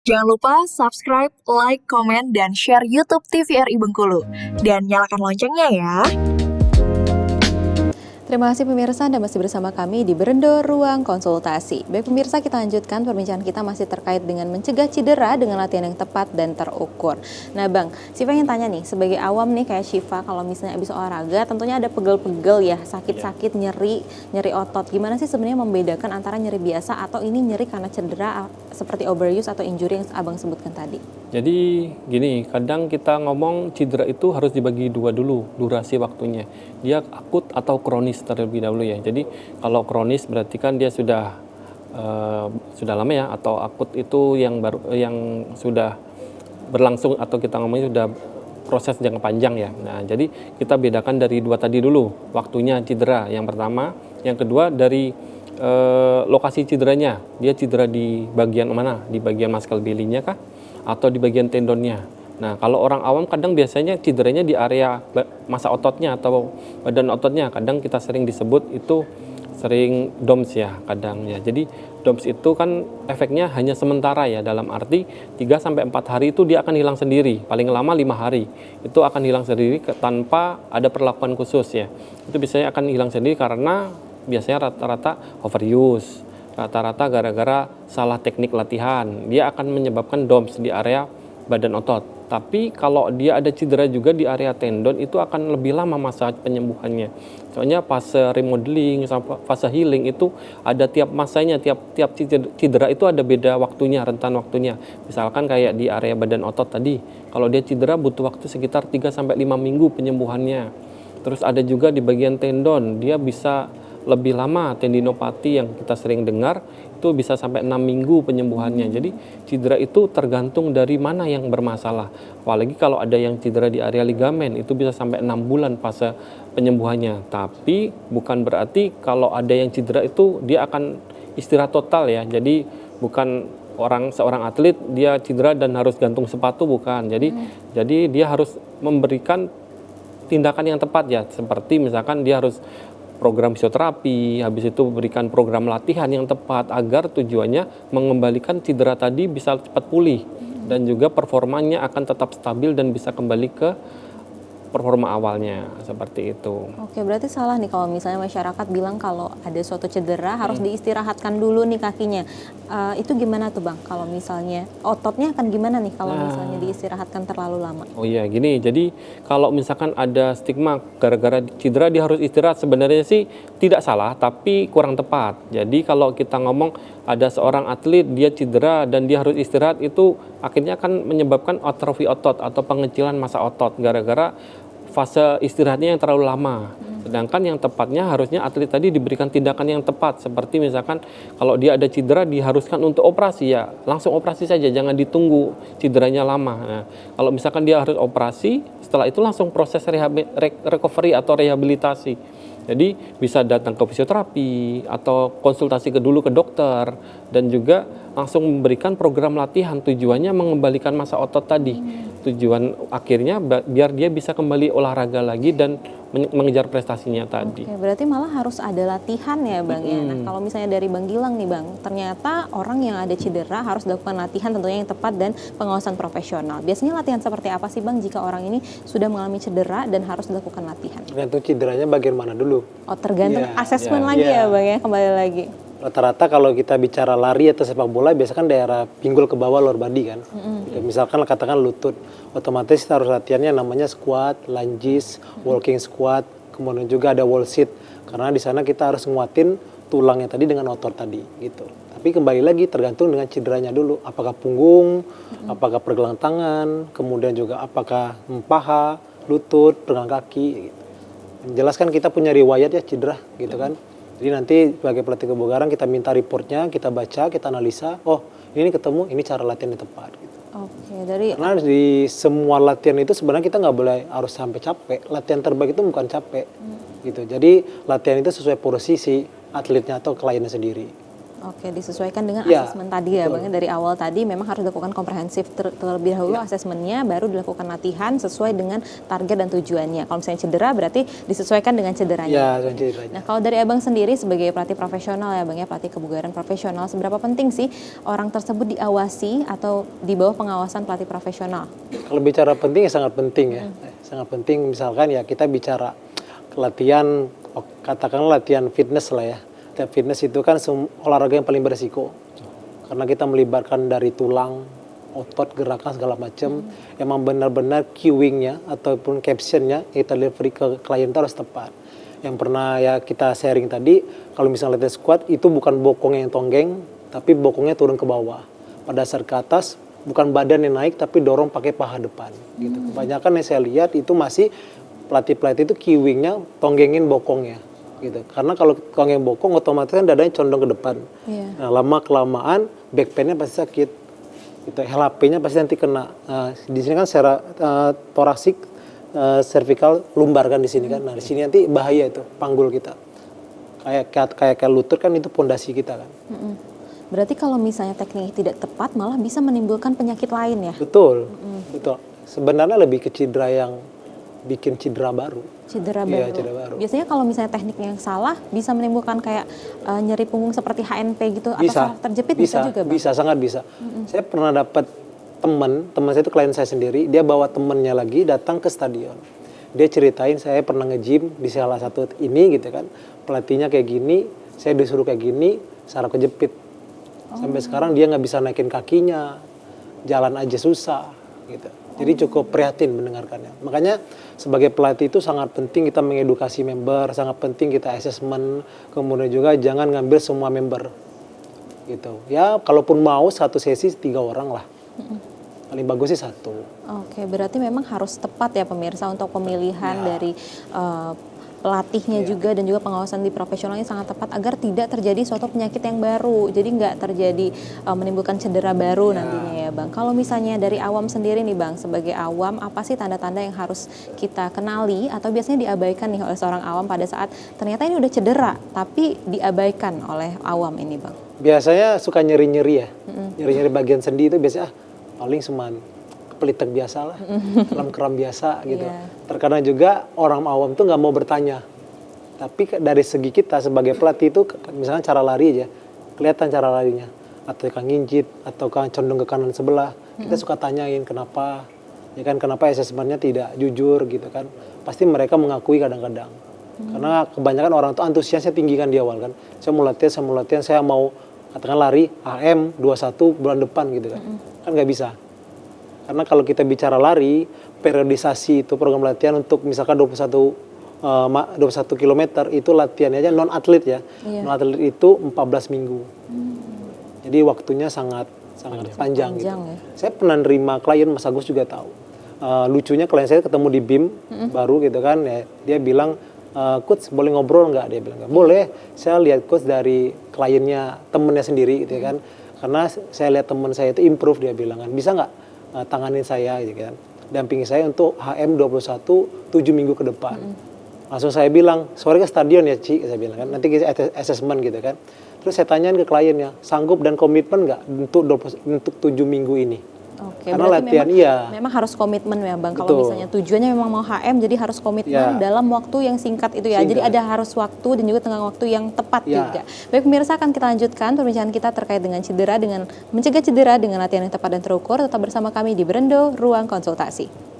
Jangan lupa subscribe, like, komen, dan share YouTube TVRI Bengkulu. Dan nyalakan loncengnya ya. Terima kasih pemirsa, Anda masih bersama kami di Berendo Ruang Konsultasi. Baik pemirsa, kita lanjutkan perbincangan kita masih terkait dengan mencegah cedera dengan latihan yang tepat dan terukur. Nah Bang, Syifa ingin tanya nih, sebagai awam nih kayak Syifa, kalau misalnya habis olahraga tentunya ada pegel-pegel ya, sakit-sakit, nyeri otot. Gimana sih sebenarnya membedakan antara nyeri biasa atau ini nyeri karena cedera seperti overuse atau injury yang Abang sebutkan tadi? Jadi gini, kadang kita ngomong cedera itu harus dibagi dua dulu durasi waktunya. Dia akut atau kronis terlebih dahulu ya. Jadi kalau kronis berarti kan dia sudah lama ya, atau akut itu yang sudah berlangsung atau kita ngomongnya sudah proses jangka panjang ya. Nah, jadi kita bedakan dari dua tadi dulu, waktunya cedera yang pertama, yang kedua dari lokasi cederanya. Dia cedera di bagian mana? Di bagian muscle belly-nya kah? Atau di bagian tendonnya. Nah, kalau orang awam kadang biasanya cederanya di area masa ototnya atau badan ototnya. Kadang kita sering disebut itu sering DOMS ya kadang ya. Jadi DOMS itu kan efeknya hanya sementara ya, dalam arti 3-4 hari itu dia akan hilang sendiri. Paling lama 5 hari. Itu akan hilang sendiri tanpa ada perlakuan khusus ya. Itu biasanya akan hilang sendiri karena biasanya rata-rata overuse. Rata-rata gara-gara salah teknik latihan, dia akan menyebabkan DOMS di area badan otot. Tapi kalau dia ada cedera juga di area tendon, itu akan lebih lama masa penyembuhannya. Soalnya fase remodeling, fase healing itu ada tiap masanya, tiap cedera itu ada beda waktunya, rentan waktunya. Misalkan kayak di area badan otot tadi, kalau dia cedera butuh waktu sekitar 3-5 minggu penyembuhannya. Terus ada juga di bagian tendon, dia bisa lebih lama, tendinopati yang kita sering dengar itu bisa sampai 6 minggu penyembuhannya. Jadi cedera itu tergantung dari mana yang bermasalah. Apalagi kalau ada yang cedera di area ligamen itu bisa sampai 6 bulan fase penyembuhannya. Tapi bukan berarti kalau ada yang cedera itu dia akan istirahat total ya. Jadi bukan seorang atlet dia cedera dan harus gantung sepatu, bukan. Jadi dia harus memberikan tindakan yang tepat ya, seperti misalkan dia harus program fisioterapi, habis itu berikan program latihan yang tepat agar tujuannya mengembalikan cedera tadi bisa cepat pulih dan juga performanya akan tetap stabil dan bisa kembali ke performa awalnya, seperti itu. Oke, berarti salah nih kalau misalnya masyarakat bilang kalau ada suatu cedera harus diistirahatkan dulu nih kakinya. Itu gimana tuh Bang? Kalau misalnya ototnya akan gimana nih kalau misalnya diistirahatkan terlalu lama? Oh iya, gini, jadi kalau misalkan ada stigma gara-gara cedera dia harus istirahat, sebenarnya sih tidak salah, tapi kurang tepat. Jadi kalau kita ngomong ada seorang atlet dia cedera dan dia harus istirahat, itu akhirnya akan menyebabkan atrofi otot atau pengecilan massa otot gara-gara fase istirahatnya yang terlalu lama. Sedangkan yang tepatnya harusnya atlet tadi diberikan tindakan yang tepat. Seperti misalkan kalau dia ada cedera diharuskan untuk operasi ya langsung operasi saja, jangan ditunggu cederanya lama. Nah, kalau misalkan dia harus operasi, setelah itu langsung proses recovery atau rehabilitasi. Jadi bisa datang ke fisioterapi atau konsultasi dulu ke dokter dan juga langsung memberikan program latihan, tujuannya mengembalikan massa otot tadi. Tujuan akhirnya biar dia bisa kembali olahraga lagi dan mengejar prestasinya tadi. Oke, berarti malah harus ada latihan ya Bang ya. Nah kalau misalnya dari Bang Gilang nih Bang, ternyata orang yang ada cedera harus dilakukan latihan tentunya yang tepat dan pengawasan profesional. Biasanya latihan seperti apa sih Bang jika orang ini sudah mengalami cedera dan harus dilakukan latihan? Tergantung cederanya bagian mana dulu. Oh tergantung asesmen lagi ya Bang ya, kembali lagi. Rata-rata kalau kita bicara lari atau sepak bola biasa kan daerah pinggul ke bawah lower body kan. Misalkan katakan lutut, otomatis kita harus latihannya namanya squat, lunges, walking squat, kemudian juga ada wall sit karena di sana kita harus nguatin tulangnya tadi dengan otot tadi gitu. Tapi kembali lagi tergantung dengan cederanya dulu, apakah punggung, apakah pergelangan tangan, kemudian juga apakah paha, lutut, pergelangan kaki gitu. Jelaskan kita punya riwayat ya cedera gitu kan. Jadi nanti sebagai pelatih kebugaran kita minta reportnya, kita baca, kita analisa, oh ini ketemu, ini cara latihan yang tepat. Gitu. Oke, Karena di semua latihan itu sebenarnya kita nggak boleh harus sampai capek. Latihan terbaik itu bukan capek, gitu. Jadi latihan itu sesuai porsi si atletnya atau kliennya sendiri. Oke, disesuaikan dengan Ya, asesmen tadi ya betul. Bang. Dari awal tadi memang harus dilakukan komprehensif terlebih dahulu Ya. asesmennya, baru dilakukan latihan sesuai dengan target dan tujuannya. Kalau misalnya cedera berarti disesuaikan dengan cederanya. Ya, cederanya. Nah, kalau dari Abang sendiri sebagai pelatih profesional ya Bang ya, pelatih kebugaran profesional, seberapa penting sih orang tersebut diawasi atau di bawah pengawasan pelatih profesional? Kalau bicara penting ya sangat penting ya. Sangat penting, misalkan ya kita bicara latihan, katakanlah latihan fitness lah ya. Latihan fitness itu kan olahraga yang paling beresiko. Karena kita melibatkan dari tulang, otot, gerakan segala macam. Emang benar-benar cueing-nya ataupun caption-nya kita delivery ke klien itu harus tepat. Yang pernah ya kita sharing tadi, kalau misalnya latihan squat itu bukan bokongnya yang tonggeng, tapi bokongnya turun ke bawah. Pada dasar ke atas, bukan badan yang naik, tapi dorong pakai paha depan. Gitu. Kebanyakan yang saya lihat itu masih pelatih-pelatih itu cueing-nya tonggengin bokongnya. Gitu. Karena kalau tonggeng bokong otomatis kan dadanya condong ke depan. Iya. Nah, lama-kelamaan back pain-nya pasti sakit. Gitu. HLP-nya pasti nanti kena. Di sini kan secara toraksik, cervical, lumbar kan di sini kan. Nah, di sini nanti bahaya itu panggul kita. Kayak lutut kan itu pondasi kita kan. Berarti kalau misalnya tekniknya tidak tepat malah bisa menimbulkan penyakit lain ya? Betul. Betul. Sebenarnya lebih ke cedera yang bikin cedera baru. Cedera baru. Iya, cedera baru. Biasanya kalau misalnya tekniknya yang salah bisa menimbulkan kayak nyeri punggung seperti HNP gitu atau Bisa. salah terjepit bisa juga Bang? Bisa, sangat bisa. Saya pernah dapat teman saya itu klien saya sendiri, dia bawa temennya lagi datang ke stadion. Dia ceritain saya pernah nge-gym di salah satu ini gitu kan. Pelatihnya kayak gini, saya disuruh kayak gini, saraf kejepit. Sampai sekarang dia nggak bisa naikin kakinya, jalan aja susah gitu. Jadi cukup prihatin mendengarkannya. Makanya sebagai pelatih itu sangat penting kita mengedukasi member, sangat penting kita assessment, kemudian juga jangan ngambil semua member. Gitu. Ya kalaupun mau satu sesi 3 orang lah. Paling bagus sih 1. Oke, berarti memang harus tepat ya pemirsa untuk pemilihan dari pelatihnya juga dan juga pengawasan di profesionalnya sangat tepat agar tidak terjadi suatu penyakit yang baru. Jadi nggak terjadi menimbulkan cedera baru nantinya ya Bang. Kalau misalnya dari awam sendiri nih Bang, sebagai awam apa sih tanda-tanda yang harus kita kenali atau biasanya diabaikan nih oleh seorang awam pada saat ternyata ini udah cedera tapi diabaikan oleh awam ini Bang? Biasanya suka nyeri-nyeri ya. Nyeri-nyeri bagian sendi itu biasanya paling cuman pelitek biasa lah, kram-kram biasa gitu. Terkadang juga orang awam tuh nggak mau bertanya. Tapi dari segi kita sebagai pelatih itu, misalnya cara lari aja, kelihatan cara larinya. Atau kan nginjit, atau kan condong ke kanan sebelah. Kita suka tanyain kenapa, ya kan kenapa assessment-nya tidak jujur gitu kan. Pasti mereka mengakui kadang-kadang. Karena kebanyakan orang tuh antusiasnya tinggi kan di awal kan. Saya mau latihan, saya mau katakan lari AM 21 bulan depan gitu kan. Kan nggak bisa. Karena kalau kita bicara lari, periodisasi itu program latihan untuk misalkan 21 km itu latihannya aja non atlet ya. Non atlet itu 14 minggu. Jadi waktunya sangat panjang gitu. Ya? Saya pernah nerima klien, Mas Agus juga tahu. Lucunya klien saya ketemu di BIM baru gitu kan ya. Dia bilang, "Coach boleh ngobrol nggak?" Dia bilang, "Boleh." Saya lihat coach dari kliennya, temennya sendiri gitu kan. Karena saya lihat teman saya itu improve, dia bilang kan, "Bisa nggak tanganin saya gitu kan, dampingi saya untuk HM21 7 minggu ke depan." Langsung saya bilang, "Sore ke stadion ya Ci," saya bilang kan, "nanti kita assessment gitu kan." Terus saya tanyain ke kliennya, "Sanggup dan komitmen nggak untuk 7 minggu ini?" Oke, Karena berarti latihan memang harus komitmen ya Bang. Kalau Betul. misalnya tujuannya memang mau HM, jadi harus komitmen dalam waktu yang singkat itu ya. Jadi ada harus waktu dan juga tengah waktu yang tepat juga. Baik pemirsa, akan kita lanjutkan perbincangan kita terkait dengan cedera, dengan mencegah cedera dengan latihan yang tepat dan terukur. Tetap bersama kami di Berendo Ruang Konsultasi.